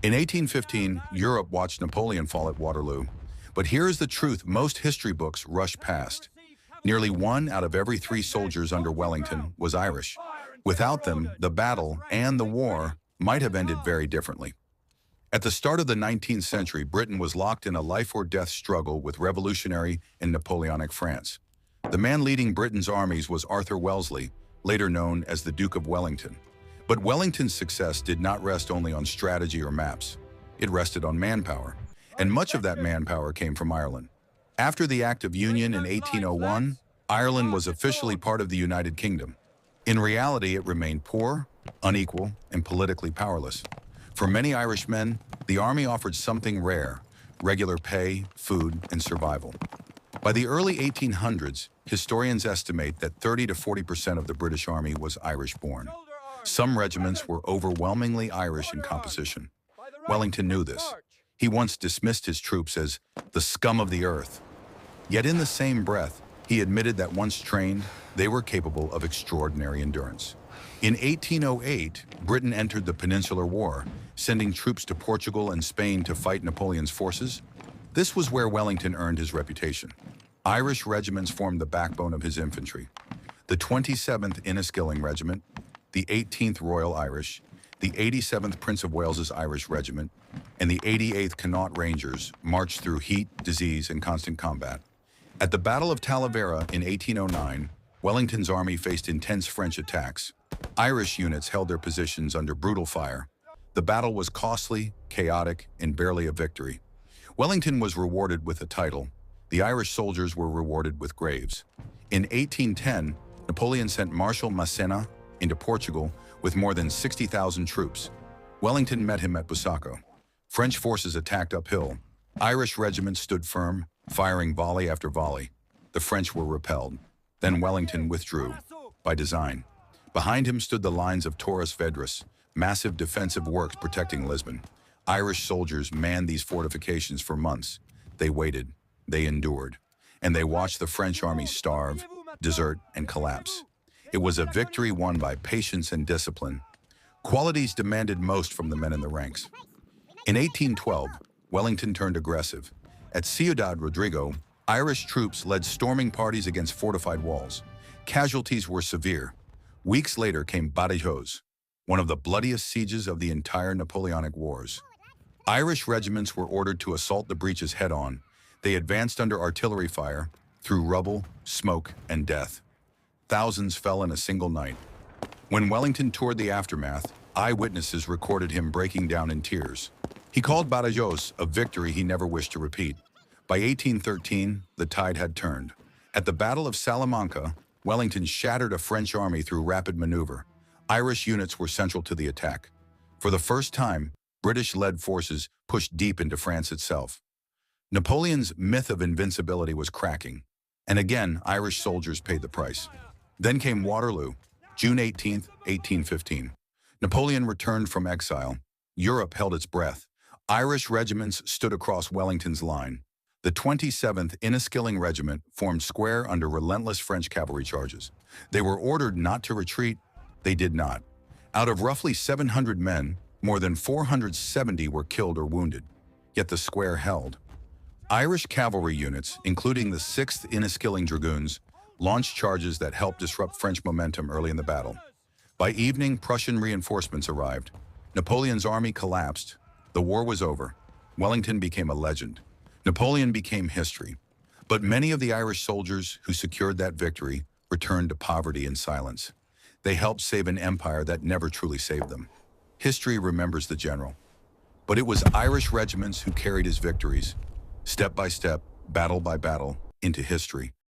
In 1815, Europe watched Napoleon fall at Waterloo. But here is the truth most history books rush past. Nearly 1 out of every 3 soldiers under Wellington was Irish. Without them, the battle and the war might have ended very differently. At the start of the 19th century, Britain was locked in a life-or-death struggle with revolutionary and Napoleonic France. The man leading Britain's armies was Arthur Wellesley, later known as the Duke of Wellington. But Wellington's success did not rest only on strategy or maps. It rested on manpower, and much of that manpower came from Ireland. After the Act of Union in 1801, Ireland was officially part of the United Kingdom. In reality, it remained poor, unequal, and politically powerless. For many Irish men, the army offered something rare: regular pay, food, and survival. By the early 1800s, historians estimate that 30 to 40% of the British Army was Irish-born. Some regiments were overwhelmingly Irish in composition. Wellington knew this. He once dismissed his troops as the scum of the earth. Yet in the same breath, he admitted that once trained, they were capable of extraordinary endurance. In 1808, Britain entered the Peninsular War, sending troops to Portugal and Spain to fight Napoleon's forces. This was where Wellington earned his reputation. Irish regiments formed the backbone of his infantry. The 27th Inniskilling Regiment, the 18th Royal Irish, the 87th Prince of Wales's Irish Regiment, and the 88th Connaught Rangers marched through heat, disease, and constant combat. At the Battle of Talavera in 1809, Wellington's army faced intense French attacks. Irish units held their positions under brutal fire. The battle was costly, chaotic, and barely a victory. Wellington was rewarded with a title. The Irish soldiers were rewarded with graves. In 1810, Napoleon sent Marshal Massena into Portugal with more than 60,000 troops. Wellington met him at Busaco. French forces attacked uphill. Irish regiments stood firm, firing volley after volley. The French were repelled. Then Wellington withdrew, by design. Behind him stood the lines of Torres Vedras, massive defensive works protecting Lisbon. Irish soldiers manned these fortifications for months. They waited, they endured, and they watched the French army starve, desert, and collapse. It was a victory won by patience and discipline, qualities demanded most from the men in the ranks. In 1812, Wellington turned aggressive. At Ciudad Rodrigo, Irish troops led storming parties against fortified walls. Casualties were severe. Weeks later came Badajoz, one of the bloodiest sieges of the entire Napoleonic Wars. Irish regiments were ordered to assault the breaches head-on. They advanced under artillery fire, through rubble, smoke, and death. Thousands fell in a single night. When Wellington toured the aftermath, eyewitnesses recorded him breaking down in tears. He called Badajoz a victory he never wished to repeat. By 1813, the tide had turned. At the Battle of Salamanca, Wellington shattered a French army through rapid maneuver. Irish units were central to the attack. For the first time, British-led forces pushed deep into France itself. Napoleon's myth of invincibility was cracking, and again, Irish soldiers paid the price. Then came Waterloo, June 18, 1815. Napoleon returned from exile. Europe held its breath. Irish regiments stood across Wellington's line. The 27th Inniskilling Regiment formed square under relentless French cavalry charges. They were ordered not to retreat. They did not. Out of roughly 700 men, more than 470 were killed or wounded. Yet the square held. Irish cavalry units, including the 6th Inniskilling Dragoons, launched charges that helped disrupt French momentum early in the battle. By evening, Prussian reinforcements arrived. Napoleon's army collapsed. The war was over. Wellington became a legend. Napoleon became history. But many of the Irish soldiers who secured that victory returned to poverty and silence. They helped save an empire that never truly saved them. History remembers the general. But it was Irish regiments who carried his victories, step by step, battle by battle, into history.